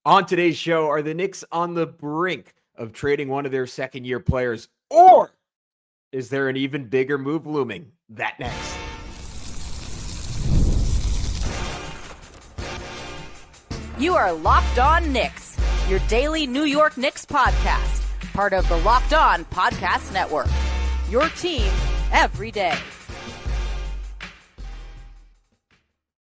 On today's show, are the Knicks on the brink of trading one of their second-year players, or is there an even bigger move looming? That next. You are Locked On Knicks, your daily New York Knicks podcast, part of the Locked On Podcast Network. Your team every day.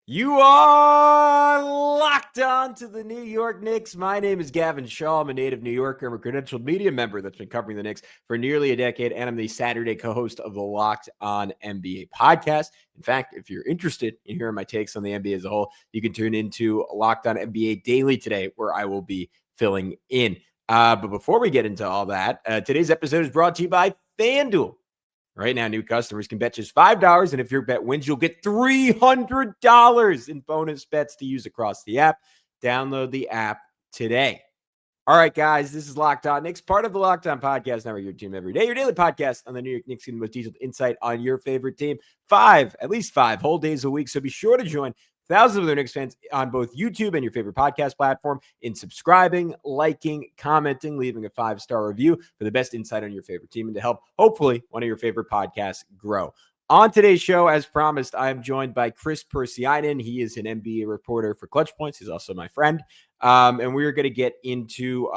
You are locked on to the New York Knicks. My name is Gavin Schall. I'm a native New Yorker. I'm a credentialed media member that's been covering the Knicks for nearly a decade, and I'm the Saturday co-host of the Locked On NBA podcast. In fact, if you're interested in hearing my takes on the NBA as a whole, you can tune into Locked On NBA Daily today, where I will be filling in. But before we get into all that, today's episode is brought to you by FanDuel. Right now, new customers can bet just $5, and if your bet wins, you'll get $300 in bonus bets to use across the app. Download the app today. All right, guys, this is Locked On Knicks, part of the Locked On Podcast Network, your team every day, your daily podcast on the New York Knicks, getting the most detailed insight on your favorite team. At least five whole days a week, so be sure to join thousands of other Knicks fans on both YouTube and your favorite podcast platform in subscribing, liking, commenting, leaving a 5-star review for the best insight on your favorite team and to help, hopefully, one of your favorite podcasts grow. On today's show, as promised, I am joined by Kris Pursiainen. He is an NBA reporter for Clutch Points. He's also my friend. And we're going to get into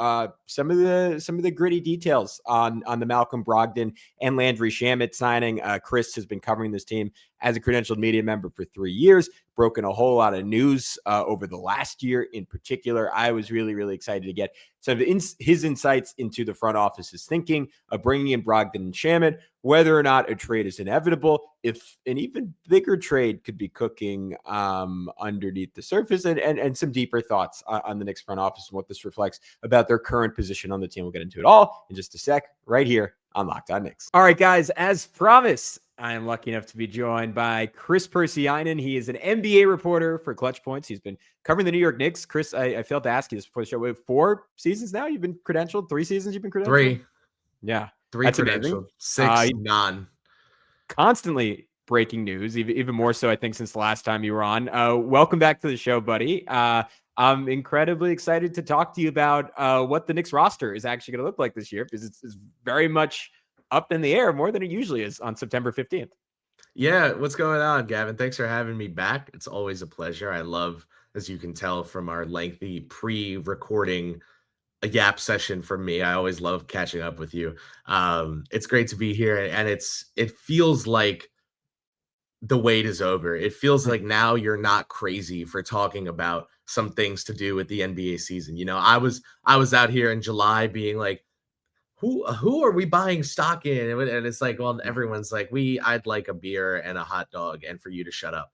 some of the gritty details on the Malcolm Brogdon and Landry Shamet signing. Kris has been covering this team as a credentialed media member for 3 years, broken a whole lot of news over the last year in particular. I was really, really excited to get some of his insights into the front office's thinking of bringing in Brogdon and Shamet, whether or not a trade is inevitable, if an even bigger trade could be cooking underneath the surface, and some deeper thoughts on the Knicks front office and what this reflects about their current position on the team. We'll get into it all in just a sec, right here on Locked On Knicks. All right, guys, as promised, I am lucky enough to be joined by Kris Pursiainen. He is an NBA reporter for Clutch Points. He's been covering the New York Knicks. Kris, I failed to ask you this before the show. Wait, 4 seasons now you've been credentialed? 3 seasons you've been credentialed? 3. Yeah. 3 that's credentialed. Amazing. 6 none. Constantly breaking news, even more so, I think, since the last time you were on. Welcome back to the show, buddy. I'm incredibly excited to talk to you about what the Knicks roster is actually going to look like this year, because it's very much up in the air, more than it usually is on September 15th. Yeah, what's going on, Gavin? Thanks for having me back. It's always a pleasure. I love, as you can tell from our lengthy pre-recording a Yap session from me, I always love catching up with you. It's great to be here, and it feels like the wait is over. It feels like now you're not crazy for talking about some things to do with the NBA season. You know, I was out here in July being like, who are we buying stock in? And it's like, well, everyone's like, I'd like a beer and a hot dog and for you to shut up.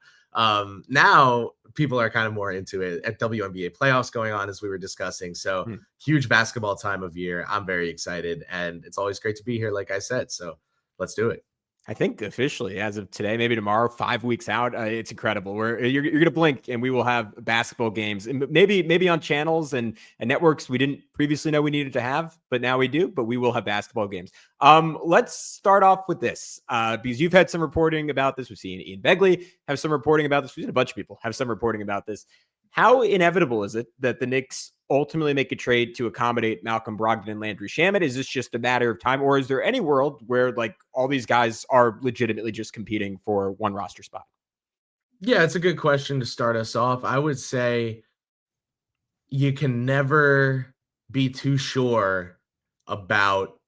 Now people are kind of more into it, at WNBA playoffs going on, as we were discussing. So huge basketball time of year. I'm very excited, and it's always great to be here, like I said. So let's do it. I think officially, as of today, maybe tomorrow, 5 weeks out, it's incredible. You're going to blink and we will have basketball games, and maybe on channels and networks we didn't previously know we needed to have, but now we do. But we will have basketball games. Let's start off with this, because you've had some reporting about this. We've seen Ian Begley have some reporting about this. We've seen a bunch of people have some reporting about this. How inevitable is it that the Knicks ultimately make a trade to accommodate Malcolm Brogdon and Landry Shamet? Is this just a matter of time, or is there any world where like all these guys are legitimately just competing for one roster spot? Yeah, it's a good question to start us off. I would say you can never be too sure about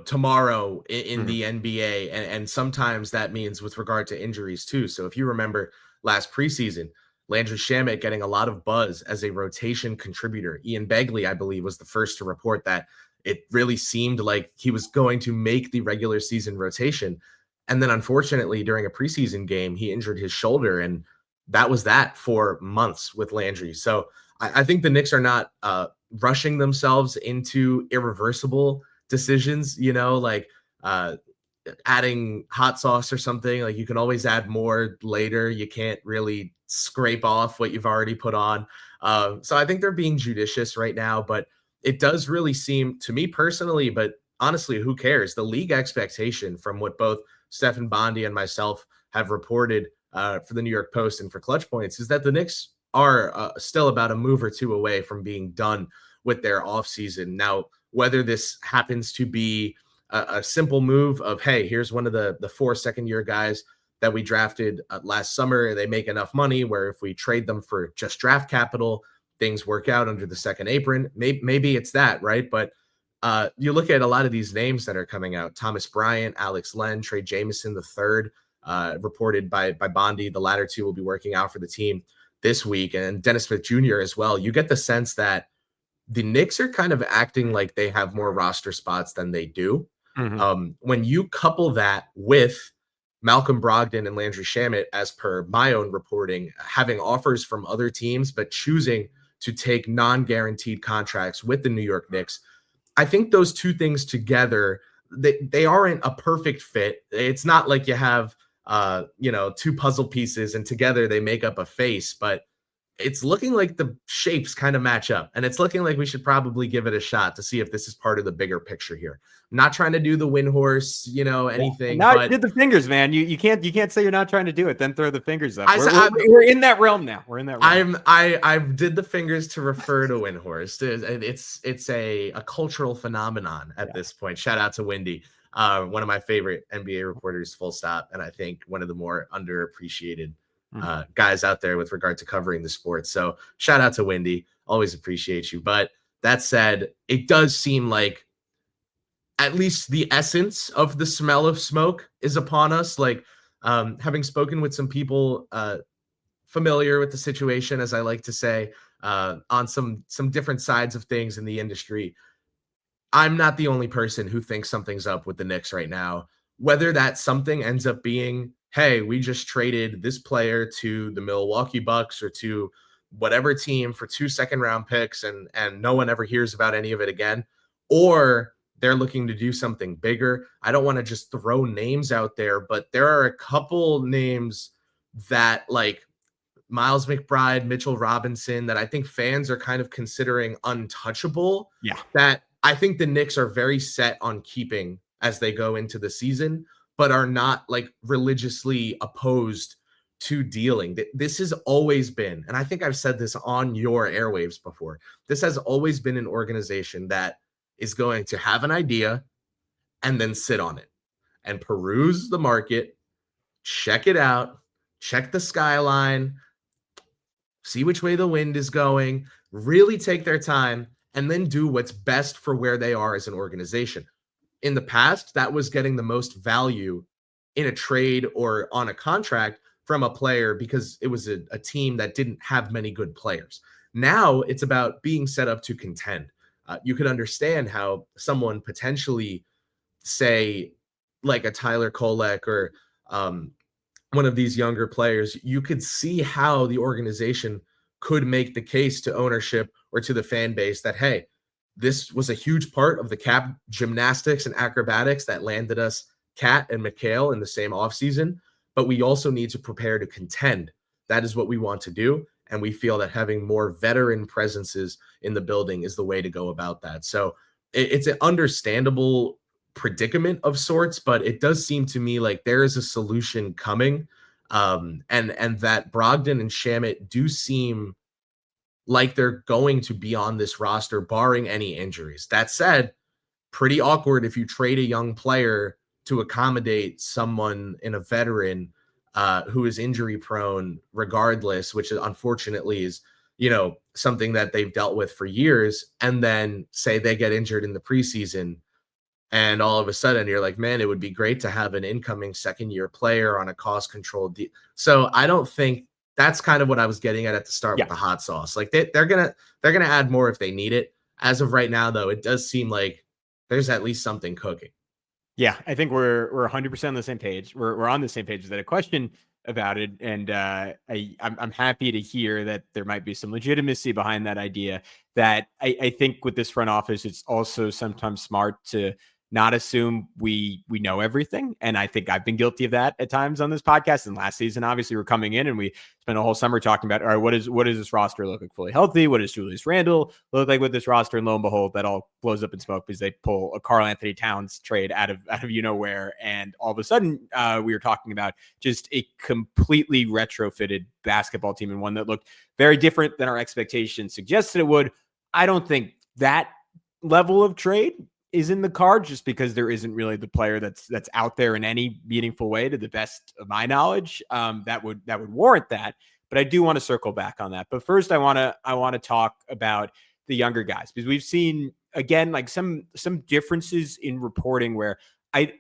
tomorrow in the NBA, and sometimes that means with regard to injuries too. So if you remember last preseason, Landry Shamet getting a lot of buzz as a rotation contributor. Ian Begley, I believe, was the first to report that it really seemed like he was going to make the regular season rotation. And then unfortunately, during a preseason game, he injured his shoulder, and that was that for months with Landry. So I think the Knicks are not rushing themselves into irreversible decisions, like adding hot sauce or something. Like, you can always add more later. You can't really scrape off what you've already put on. So I think they're being judicious right now, but it does really seem to me personally, but honestly, who cares? The league expectation from what both Stephen Bondy and myself have reported for the New York Post and for Clutch Points is that the Knicks are still about a move or two away from being done with their offseason. Now, whether this happens to be a simple move of, hey, here's one of the 4 second-year guys that we drafted last summer. They make enough money where if we trade them for just draft capital, things work out under the second apron. Maybe it's that, right? But you look at a lot of these names that are coming out: Thomas Bryant, Alex Len, Trey Jameson III, reported by Bondi. The latter two will be working out for the team this week, and Dennis Smith Jr. as well. You get the sense that the Knicks are kind of acting like they have more roster spots than they do. When you couple that with Malcolm Brogdon and Landry Shamet, as per my own reporting, having offers from other teams, but choosing to take non-guaranteed contracts with the New York Knicks, I think those two things together, they aren't a perfect fit. It's not like you have, two puzzle pieces and together they make up a face, but it's looking like the shapes kind of match up, and it's looking like we should probably give it a shot to see if this is part of the bigger picture here. I'm not trying to do the win horse, anything. Now but you did the fingers, man. You can't say you're not trying to do it, then throw the fingers up. We're in that realm now. We're in that realm. I did the fingers to refer to win horse. It's a cultural phenomenon at this point. Shout out to Wendy, one of my favorite NBA reporters, full stop, and I think one of the more underappreciated guys out there with regard to covering the sport. So shout out to Wendy. Always appreciate you. But that said, it does seem like at least the essence of the smell of smoke is upon us. Like, having spoken with some people familiar with the situation, as I like to say, on some different sides of things in the industry, I'm not the only person who thinks something's up with the Knicks right now. Whether that something ends up being, hey, we just traded this player to the Milwaukee Bucks or to whatever team for 2 second-round picks and no one ever hears about any of it again, or they're looking to do something bigger. I don't want to just throw names out there, but there are a couple names that, like Miles McBride, Mitchell Robinson, that I think fans are kind of considering untouchable. Yeah. That I think the Knicks are very set on keeping as they go into the season, but are not like religiously opposed to dealing. This has always been, and I think I've said this on your airwaves before, this has always been an organization that is going to have an idea and then sit on it and peruse the market, check it out, check the skyline, see which way the wind is going, really take their time, and then do what's best for where they are as an organization. In the past, that was getting the most value in a trade or on a contract from a player because it was a team that didn't have many good players. Now it's about being set up to contend. You could understand how someone potentially, say, like a Tyler Kolek or one of these younger players, you could see how the organization could make the case to ownership or to the fan base that, hey, this was a huge part of the cap gymnastics and acrobatics that landed us Cat and McHale in the same offseason, but we also need to prepare to contend. That is what we want to do, and we feel that having more veteran presences in the building is the way to go about that. So it's an understandable predicament of sorts, but it does seem to me like there is a solution coming, and that Brogdon and Shamet do seem like they're going to be on this roster barring any injuries. That said, pretty awkward if you trade a young player to accommodate someone in a veteran who is injury prone regardless, which unfortunately is, something that they've dealt with for years, and then say they get injured in the preseason and all of a sudden you're like, man, it would be great to have an incoming second-year player on a cost-controlled deal. So I don't think that's kind of what I was getting at the start with the hot sauce. Like they're gonna add more if they need it. As of right now, though, it does seem like there's at least something cooking. Yeah, I think we're 100% on the same page. We're on the same page. That a question about it, and I'm happy to hear that there might be some legitimacy behind that idea. That I think with this front office, it's also sometimes smart to not assume we know everything. And I think I've been guilty of that at times on this podcast. And last season, obviously, we're coming in and we spent a whole summer talking about, all right, what does this roster look like fully healthy? What does Julius Randle look like with this roster? And lo and behold, that all blows up in smoke because they pull a Karl Anthony Towns trade out of you know where. And all of a sudden, we were talking about just a completely retrofitted basketball team, and one that looked very different than our expectations suggested it would. I don't think that level of trade is in the card, just because there isn't really the player that's out there in any meaningful way, to the best of my knowledge, that would warrant that. But I do want to circle back on that. But first, I want to talk about the younger guys, because we've seen, again, like some differences in reporting where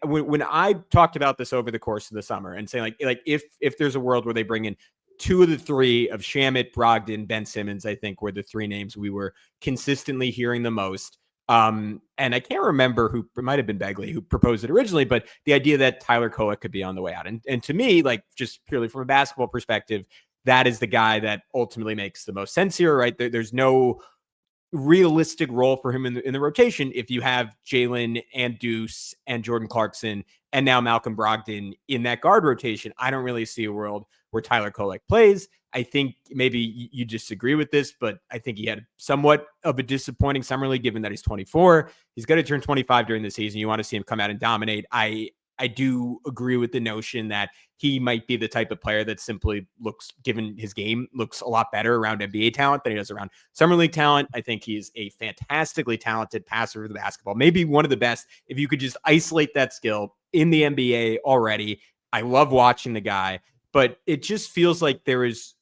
when I talked about this over the course of the summer and saying like if there's a world where they bring in two of the three of Shamet, Brogdon, Ben Simmons, I think were the three names we were consistently hearing the most. And I can't remember who, it might have been Begley who proposed it originally, but the idea that Tyler Kolek could be on the way out. And to me, like, just purely from a basketball perspective, that is the guy that ultimately makes the most sense here, right? There's no realistic role for him in the rotation if you have Jalen and Deuce and Jordan Clarkson and now Malcolm Brogdon in that guard rotation. I don't really see a world where Tyler Kolek plays. I think maybe you disagree with this, but I think he had somewhat of a disappointing summer league, given that he's 24. He's going to turn 25 during the season. You want to see him come out and dominate. I do agree with the notion that he might be the type of player that simply looks, given his game, looks a lot better around NBA talent than he does around summer league talent. I think he's a fantastically talented passer of the basketball, maybe one of the best. If you could just isolate that skill in the NBA already, I love watching the guy, but it just feels like there's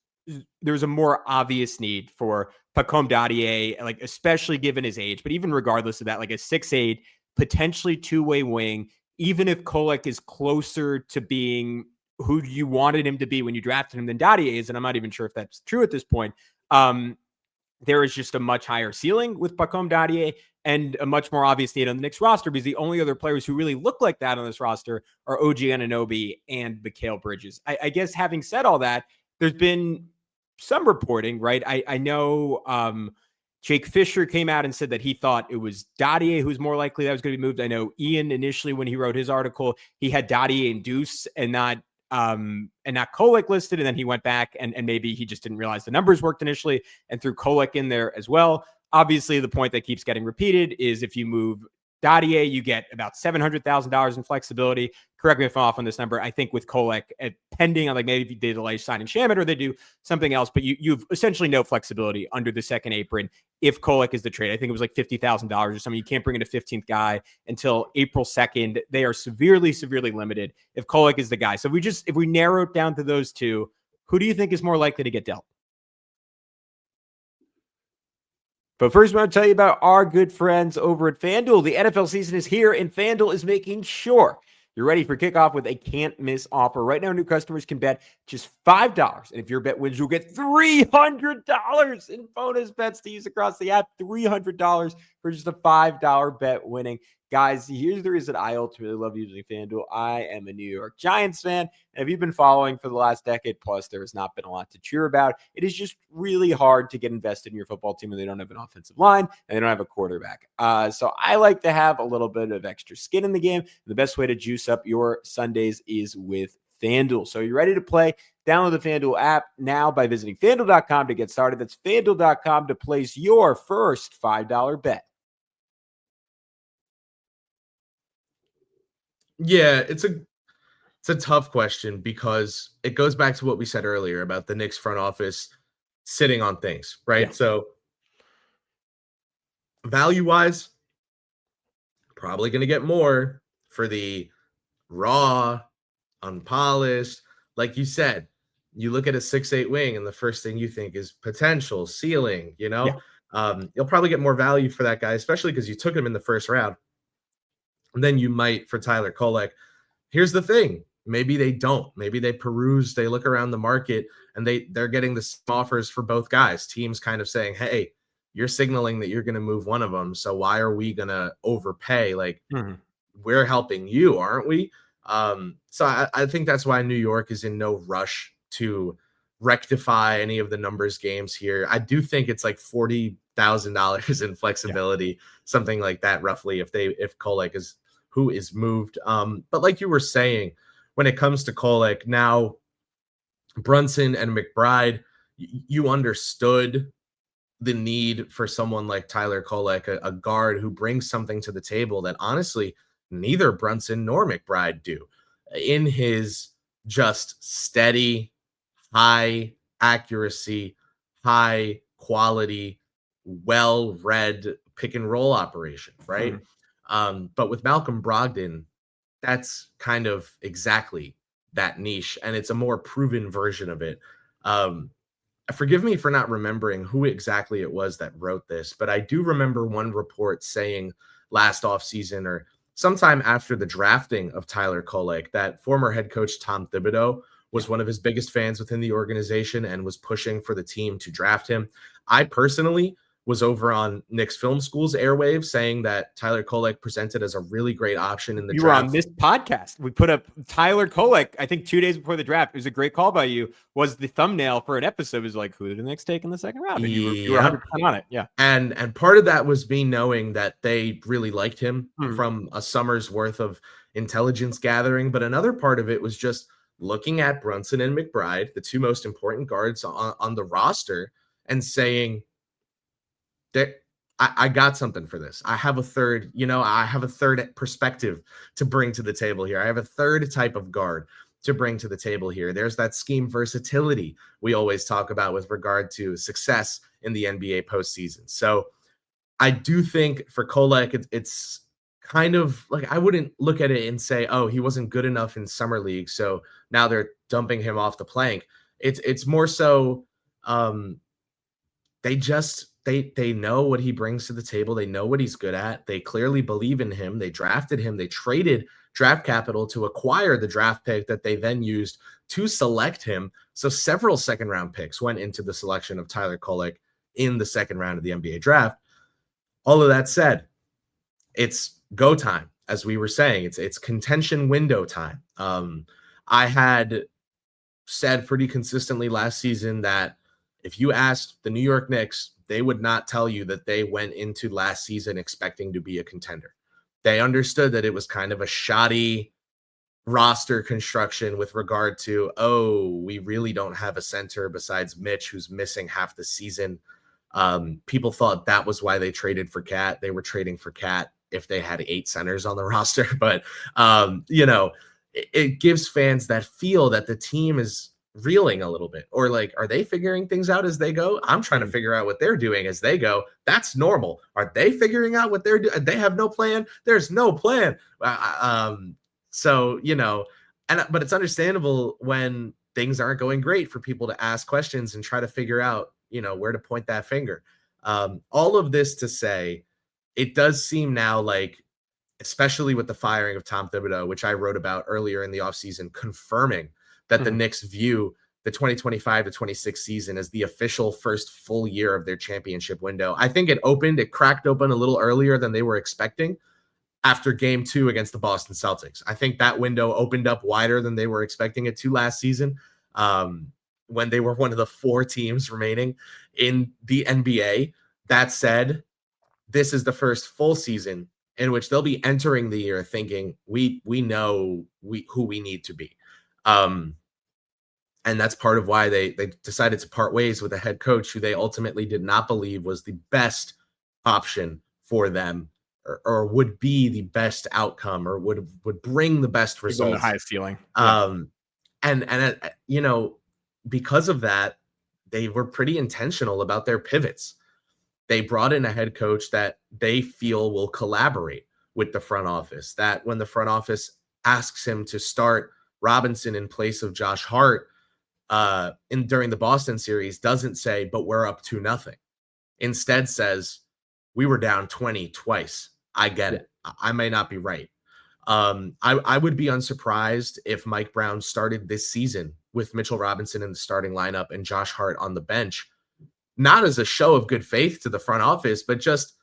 a more obvious need for Pacome Dadiet, like, especially given his age, but even regardless of that, like a 6'8", potentially two-way wing. Even if Kolek is closer to being who you wanted him to be when you drafted him than Dadiet is, and I'm not even sure if that's true at this point, there is just a much higher ceiling with Pacome Dadiet and a much more obvious need on the Knicks roster, because the only other players who really look like that on this roster are OG Anunoby and Mikal Bridges. I guess having said all that, there's been some reporting, right? I know Jake Fisher came out and said that he thought it was Dadiet who's more likely that was going to be moved. I know Ian initially, when he wrote his article, he had Dadiet and Deuce and not Kolek listed. And then he went back and maybe he just didn't realize the numbers worked initially and threw Kolek in there as well. Obviously, the point that keeps getting repeated is if you move Dadiet, you get about $700,000 in flexibility. Correct me if I'm off on this number. I think with Kolek, pending on, like, maybe they delay signing Shamet or they do something else, but you've essentially no flexibility under the second apron if Kolek is the trade. I think it was like $50,000 or something. You can't bring in a 15th guy until April 2nd. They are severely, severely limited if Kolek is the guy. So if we narrow it down to those two, who do you think is more likely to get dealt? But first, I want to tell you about our good friends over at FanDuel. The NFL season is here, and FanDuel is making sure you're ready for kickoff with a can't-miss offer. Right now, new customers can bet just $5. And if your bet wins, you'll get $300 in bonus bets to use across the app. $300 for just a $5 bet winning. Guys, here's the reason I ultimately love using FanDuel. I am a New York Giants fan, and if you've been following for the last decade plus, there has not been a lot to cheer about. It is just really hard to get invested in your football team when they don't have an offensive line and they don't have a quarterback. So I like to have a little bit of extra skin in the game. The best way to juice up your Sundays is with FanDuel. So you're ready to play? Download the FanDuel app now by visiting FanDuel.com to get started. That's FanDuel.com to place your first $5 bet. Yeah, it's a tough question because it goes back to what we said earlier about the Knicks front office sitting on things, right? Yeah. So value-wise, probably going to get more for the raw, unpolished. Like you said, you look at a 6'8" wing and the first thing you think is potential, ceiling, you know? Yeah. You'll probably get more value for that guy, especially because you took him in the first round. And then you might for Tyler Kolek. Here's the thing. Maybe they don't. Maybe they peruse, they look around the market, and they're getting the offers for both guys. Teams kind of saying, hey, you're signaling that you're going to move one of them, so why are we going to overpay? Like, we're helping you, aren't we? So I think that's why New York is in no rush to rectify any of the numbers games here. I do think it's like $40,000 in flexibility, something like that, roughly, if Kolek is who is moved. But like you were saying, when it comes to Kolek, now Brunson and McBride, you understood the need for someone like Tyler Kolek, a guard who brings something to the table that honestly neither Brunson nor McBride do, in his just steady, high accuracy, high quality, well-read pick and roll operation, right? But with Malcolm Brogdon, that's kind of exactly that niche, and it's a more proven version of it. Forgive me for not remembering who exactly it was that wrote this, but I do remember one report saying last offseason or sometime after the drafting of Tyler Kolek that former head coach Tom Thibodeau was one of his biggest fans within the organization and was pushing for the team to draft him. I personally was over on Knicks Film School's airwaves saying that Tyler Kolek presented as a really great option in the draft. You were on this podcast. We put up Tyler Kolek, I think 2 days before the draft. It was a great call by you. Was the thumbnail for an episode. It was like, who did the Knicks take in the second round? And you were 100% on it. Yeah. And part of that was me knowing that they really liked him from a summer's worth of intelligence gathering. But another part of it was just looking at Brunson and McBride, the two most important guards on the roster, and saying, I got something for this. I have a third, I have a third perspective to bring to the table here. I have a third type of guard to bring to the table here. There's that scheme versatility we always talk about with regard to success in the NBA postseason. So I do think for Kolek, it's kind of like, I wouldn't look at it and say, oh, he wasn't good enough in summer league, so now they're dumping him off the plank. It's more so they know what he brings to the table. They know what he's good at. They clearly believe in him. They drafted him. They traded draft capital to acquire the draft pick that they then used to select him. So several second round picks went into the selection of Tyler Kolek in the second round of the NBA draft. All of that said, it's go time. As we were saying, it's contention window time. I had said pretty consistently last season that if you asked the New York Knicks, they would not tell you that they went into last season expecting to be a contender. They understood that it was kind of a shoddy roster construction with regard to, we really don't have a center besides Mitch, who's missing half the season. People thought that was why they traded for Cat. They were trading for Cat if they had 8 centers on the roster. But, it gives fans that feel that the team is reeling a little bit, or like, are they figuring things out as they go? I'm trying to figure out what they're doing as they go. That's normal. Are they figuring out what they're doing? They have no plan. There's no plan. So, but it's understandable when things aren't going great for people to ask questions and try to figure out, where to point that finger. All of this to say, it does seem now like, especially with the firing of Tom Thibodeau, which I wrote about earlier in the offseason, confirming that the Knicks view the 2025 to 26 season as the official first full year of their championship window. I think it cracked open a little earlier than they were expecting after game 2 against the Boston Celtics. I think that window opened up wider than they were expecting it to last season, when they were one of the 4 teams remaining in the NBA. That said, this is the first full season in which they'll be entering the year thinking we know who we need to be. And that's part of why they decided to part ways with a head coach who they ultimately did not believe was the best option for them, or would be the best outcome, or would bring the best results. The highest ceiling. And because of that, they were pretty intentional about their pivots. They brought in a head coach that they feel will collaborate with the front office, that when the front office asks him to start Robinson in place of Josh Hart during the Boston series, doesn't say, but we're up 2-0. Instead says, we were down 20 twice. I get it. I may not be right. I would be unsurprised if Mike Brown started this season with Mitchell Robinson in the starting lineup and Josh Hart on the bench, not as a show of good faith to the front office, but just,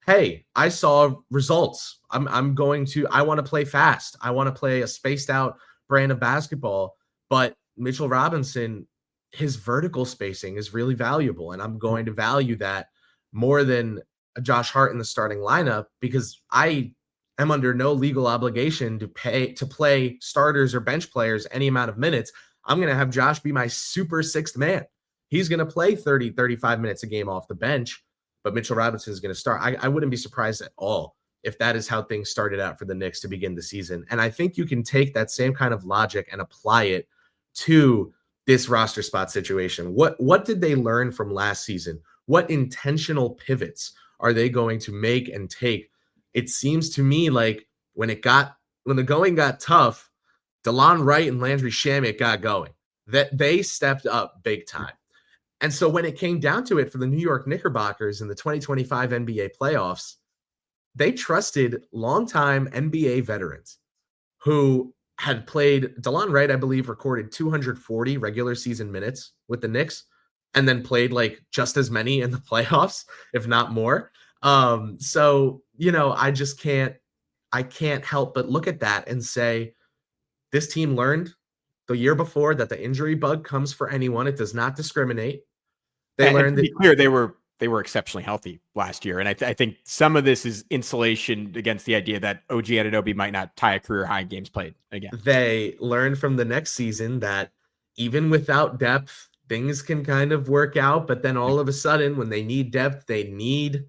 hey, I saw results. I want to play fast. I want to play a spaced out brand of basketball, but Mitchell Robinson, his vertical spacing is really valuable, and I'm going to value that more than a Josh Hart in the starting lineup, because I am under no legal obligation to play starters or bench players any amount of minutes. I'm going to have Josh be my super sixth man. He's going to play 30, 35 minutes a game off the bench, but Mitchell Robinson is going to start. I wouldn't be surprised at all if that is how things started out for the Knicks to begin the season. And I think you can take that same kind of logic and apply it to this roster spot situation. What did they learn from last season? What intentional pivots are they going to make and take? It seems to me like when the going got tough, DeLon Wright and Landry Shamet got going. That they stepped up big time. And so when it came down to it for the New York Knickerbockers in the 2025 NBA playoffs, they trusted longtime NBA veterans who had played. DeLon Wright, I believe, recorded 240 regular season minutes with the Knicks and then played like just as many in the playoffs, if not more. So, I can't help but look at that and say, this team learned the year before that the injury bug comes for anyone. It does not discriminate. They learned to be clear, they were exceptionally healthy last year. And I think some of this is insulation against the idea that OG Anunoby might not tie a career high in games played again. They learned from the next season that even without depth, things can kind of work out. But then all of a sudden, when they need depth, they need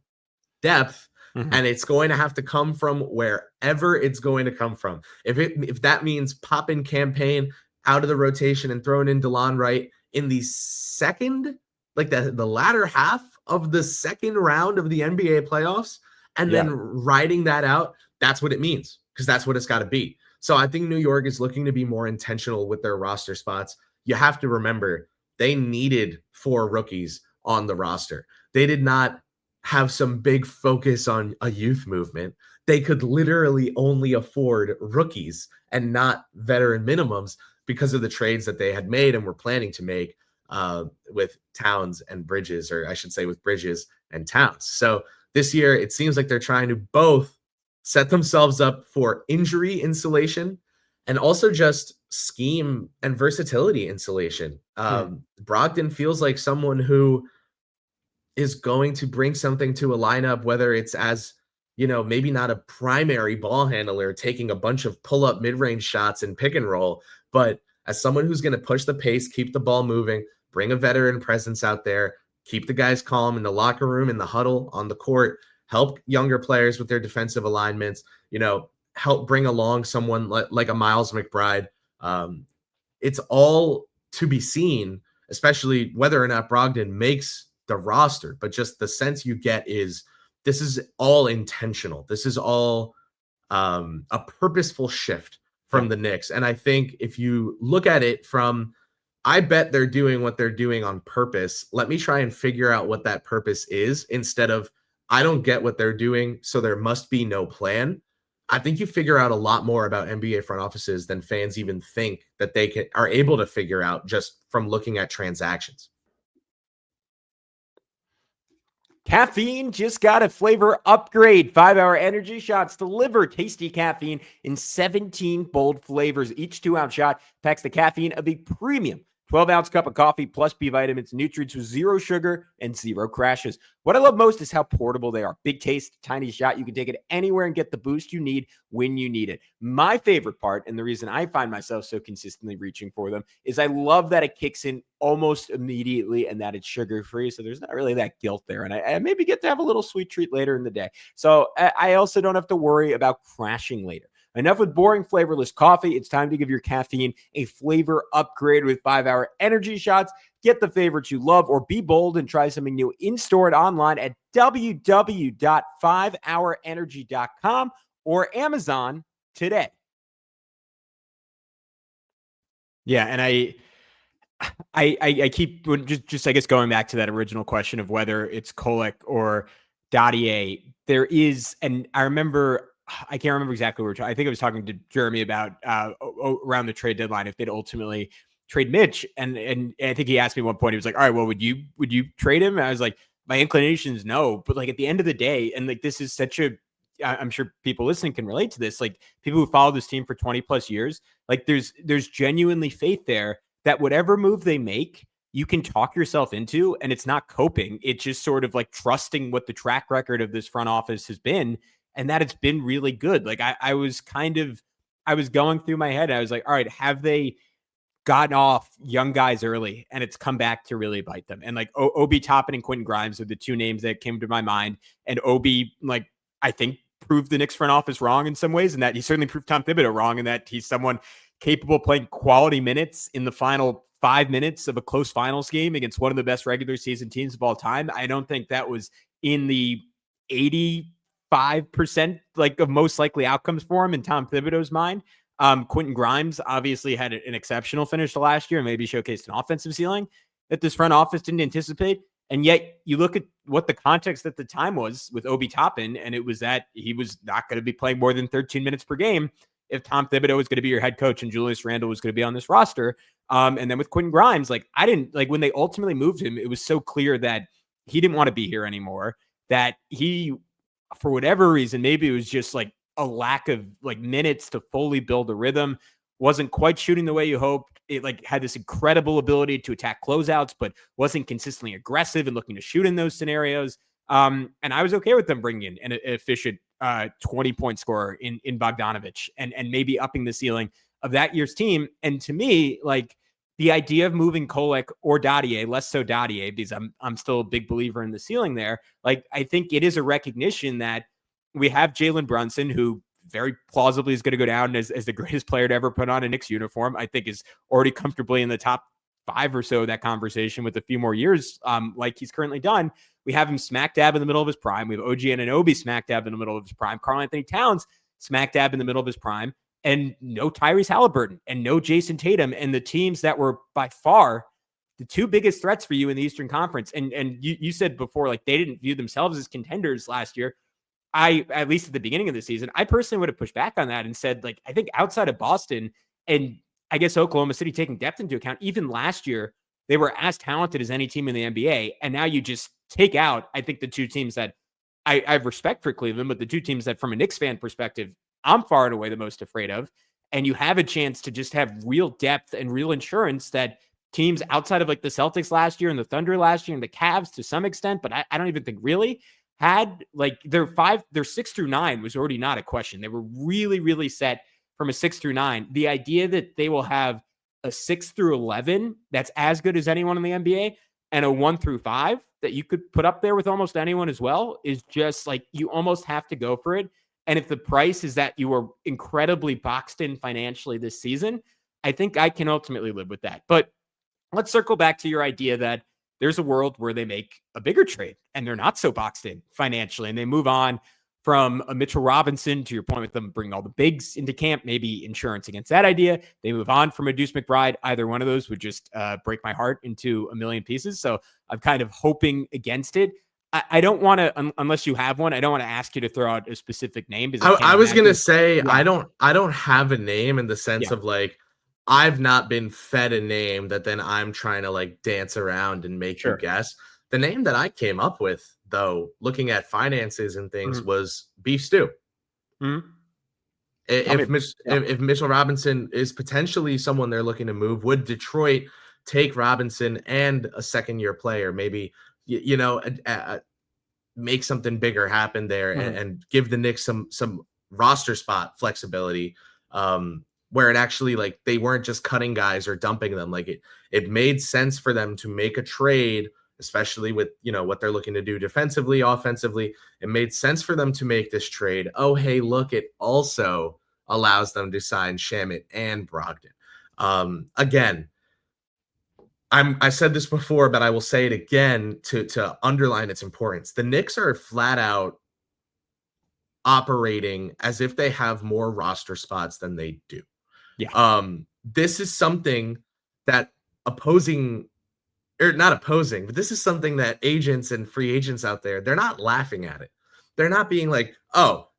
depth. Mm-hmm. And it's going to have to come from wherever it's going to come from. If that means popping Campaign out of the rotation and throwing in DeLon Wright in the second, like the latter half of the second round of the NBA playoffs, and then riding that out, that's what it means, because that's what it's got to be. So I think New York is looking to be more intentional with their roster spots. You have to remember, they needed 4 rookies on the roster. They did not have some big focus on a youth movement. They could literally only afford rookies and not veteran minimums because of the trades that they had made and were planning to make with Towns and Bridges, or I should say with Bridges and Towns. So this year, it seems like they're trying to both set themselves up for injury insulation and also just scheme and versatility insulation. Brogdon feels like someone who is going to bring something to a lineup, whether it's as, maybe not a primary ball handler taking a bunch of pull-up mid-range shots and pick and roll, but as someone who's going to push the pace, keep the ball moving, bring a veteran presence out there, keep the guys calm in the locker room, in the huddle, on the court, help younger players with their defensive alignments, help bring along someone like a Miles McBride. It's all to be seen, especially whether or not Brogdon makes the roster, but just the sense you get is this is all intentional. This is all a purposeful shift from the Knicks. And I think if you look at it from, I bet they're doing what they're doing on purpose. Let me try and figure out what that purpose is, instead of, I don't get what they're doing, so there must be no plan. I think you figure out a lot more about NBA front offices than fans even think that they are able to figure out just from looking at transactions. Caffeine just got a flavor upgrade. 5-hour energy shots deliver tasty caffeine in 17 bold flavors. Each 2-ounce shot packs the caffeine of a premium 12-ounce cup of coffee plus B vitamins, nutrients with 0 sugar and 0 crashes. What I love most is how portable they are. Big taste, tiny shot. You can take it anywhere and get the boost you need when you need it. My favorite part, and the reason I find myself so consistently reaching for them, is I love that it kicks in almost immediately and that it's sugar-free. So there's not really that guilt there. And I maybe get to have a little sweet treat later in the day. So I also don't have to worry about crashing later. Enough with boring, flavorless coffee. It's time to give your caffeine a flavor upgrade with 5-hour energy shots. Get the favorites you love, or be bold and try something new in-store and online at www.5hourenergy.com or Amazon today. Yeah, and I keep just I guess going back to that original question of whether it's Kolek or Dadiet. There is, and I can't remember exactly what I think I was talking to Jeremy about around the trade deadline, if they'd ultimately trade Mitch. And I think he asked me at one point, he was like, all right, well, would you trade him? And I was like, my inclination is no, but like at the end of the day, and like, this is such a, I'm sure people listening can relate to this. Like, people who follow this team for 20 plus years, like there's genuinely faith there that whatever move they make, you can talk yourself into, and it's not coping. It's just sort of like trusting what the track record of this front office has been. and that it's been really good. Like I was going through my head. I was like, all right, have they gotten off young guys early and it's come back to really bite them? And like Obi Toppin and Quentin Grimes are the two names that came to my mind. And Obi, like, I think proved the Knicks front office wrong in some ways, and that he certainly proved Tom Thibodeau wrong, and that he's someone capable of playing quality minutes in the final 5 minutes of a close finals game against one of the best regular season teams of all time. I don't think that was in the 85% like of most likely outcomes for him in Tom Thibodeau's mind. Quentin Grimes obviously had an exceptional finish to last year and maybe showcased an offensive ceiling that this front office didn't anticipate. And yet you look at what the context at the time was with Obi Toppin, and it was that he was not going to be playing more than 13 minutes per game if Tom Thibodeau was going to be your head coach and Julius Randle was going to be on this roster. And then with Quentin Grimes, like when they ultimately moved him, it was so clear that he didn't want to be here anymore, that he, for whatever reason, maybe it was just like a lack of like minutes to fully build a rhythm, wasn't quite shooting the way you hoped. It like had this incredible ability to attack closeouts, but wasn't consistently aggressive and looking to shoot in those scenarios. And I was okay with them bringing in an efficient 20-point scorer in Bogdanović and maybe upping the ceiling of that year's team. And to me, like the idea of moving Kolek or Dadiet, less so Dadiet, because I'm still a big believer in the ceiling there. Like, I think it is a recognition that we have Jalen Brunson, who very plausibly is going to go down as the greatest player to ever put on a Knicks uniform. I think is already comfortably in the top 5 or so of that conversation with a few more years, like he's currently done. We have him smack dab in the middle of his prime. We have OG Anunoby smack dab in the middle of his prime. Karl Anthony Towns smack dab in the middle of his prime. And no Tyrese Halliburton and no Jason Tatum, and the teams that were by far the two biggest threats for you in the Eastern Conference. And you said before, like they didn't view themselves as contenders last year. At least at the beginning of the season, I personally would have pushed back on that and said, like, I think outside of Boston and I guess Oklahoma City taking depth into account, even last year, they were as talented as any team in the NBA. And now you just take out, I think, the two teams that I have respect for Cleveland, but the two teams that from a Knicks fan perspective, I'm far and away the most afraid of. And you have a chance to just have real depth and real insurance that teams outside of like the Celtics last year and the Thunder last year and the Cavs to some extent, but I don't even think really had, like their 6 through 9 was already not a question. They were really, really set from a 6 through 9. The idea that they will have a 6 through 11 that's as good as anyone in the NBA and a 1 through 5 that you could put up there with almost anyone as well is just like, you almost have to go for it. And if the price is that you are incredibly boxed in financially this season, I think I can ultimately live with that. But let's circle back to your idea that there's a world where they make a bigger trade and they're not so boxed in financially and they move on from a Mitchell Robinson, to your point with them bringing all the bigs into camp, maybe insurance against that idea. They move on from a Deuce McBride. Either one of those would just break my heart into a million pieces. So I'm kind of hoping against it. I don't want to, unless you have one, I don't want to ask you to throw out a specific name. Because I was going to say, yeah. I don't have a name in the sense of like, I've not been fed a name that then I'm trying to like dance around and make you guess. The name that I came up with, though, looking at finances and things, was Beef Stew. If Mitchell Robinson is potentially someone they're looking to move, would Detroit take Robinson and a second-year player, maybe, make something bigger happen there and give the Knicks some roster spot flexibility, where it actually, like, they weren't just cutting guys or dumping them. Like it made sense for them to make a trade, especially with, what they're looking to do defensively, offensively. It made sense for them to make this trade. Oh, hey, look, it also allows them to sign Shamet and Brogdon. Again, I said this before, but I will say it again to underline its importance. The Knicks are flat out operating as if they have more roster spots than they do. Yeah. This is something that not opposing, but this is something that agents and free agents out there, they're not laughing at it. They're not being like, oh,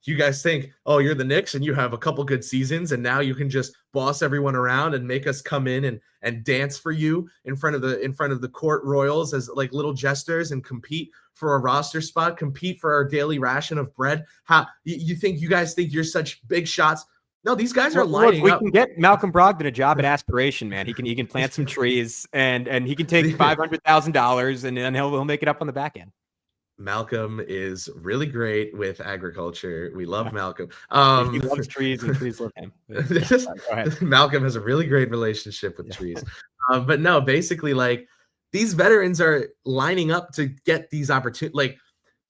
you guys think, oh, you're the Knicks and you have a couple good seasons and now you can just boss everyone around and make us come in and dance for you in front of the court royals as like little jesters and compete for a roster spot, compete for our daily ration of bread. How you guys think you're such big shots? No, these guys are lining up. We can get Malcolm Brogdon a job at Aspiration, man. He can plant some trees and he can take $500,000 and then he'll make it up on the back end. Malcolm is really great with agriculture. We love Malcolm. He loves trees and trees love him. Go ahead. Malcolm has a really great relationship with trees. But no, basically, like, these veterans are lining up to get these opportunities. Like,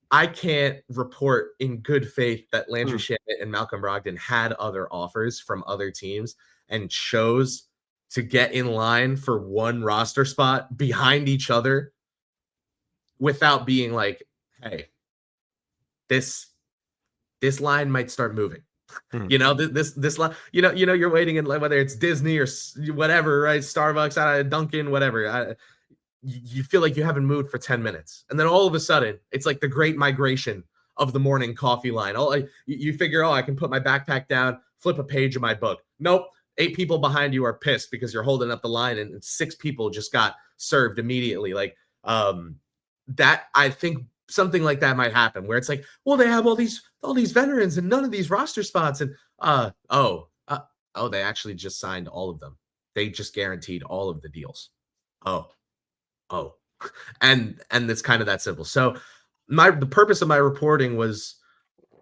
I can't report in good faith that Landry Shamet and Malcolm Brogdon had other offers from other teams and chose to get in line for one roster spot behind each other without being like, hey, this line might start moving. You know, this line, you know, you're waiting in, like, whether it's Disney or whatever, right? Starbucks, Dunkin', whatever. You feel like you haven't moved for 10 minutes. And then all of a sudden, it's like the great migration of the morning coffee line. You figure, I can put my backpack down, flip a page of my book. Nope. 8 people behind you are pissed because you're holding up the line and 6 people just got served immediately. Like, that, I think something like that might happen where it's like, well, they have all these veterans and none of these roster spots. And, they actually just signed all of them. They just guaranteed all of the deals. And it's kind of that simple. So the purpose of my reporting was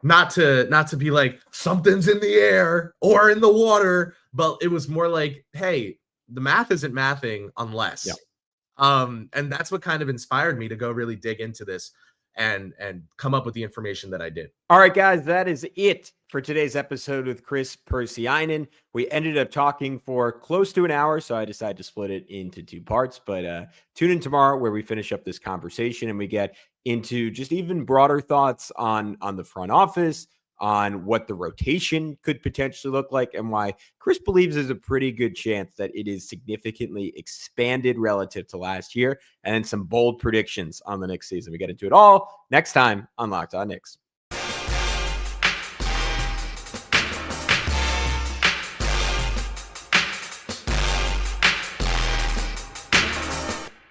not to be like something's in the air or in the water, but it was more like, hey, the math isn't mathing unless. And that's what kind of inspired me to go really dig into this and come up with the information that I did. All right, guys, that is it for today's episode with Kris Pursiainen. We ended up talking for close to an hour, so I decided to split it into 2 parts. But tune in tomorrow where we finish up this conversation and we get into just even broader thoughts on the front office, on what the rotation could potentially look like, and why Kris believes there's a pretty good chance that it is significantly expanded relative to last year, and then some bold predictions on the next season. We get into it all next time on Locked On Knicks.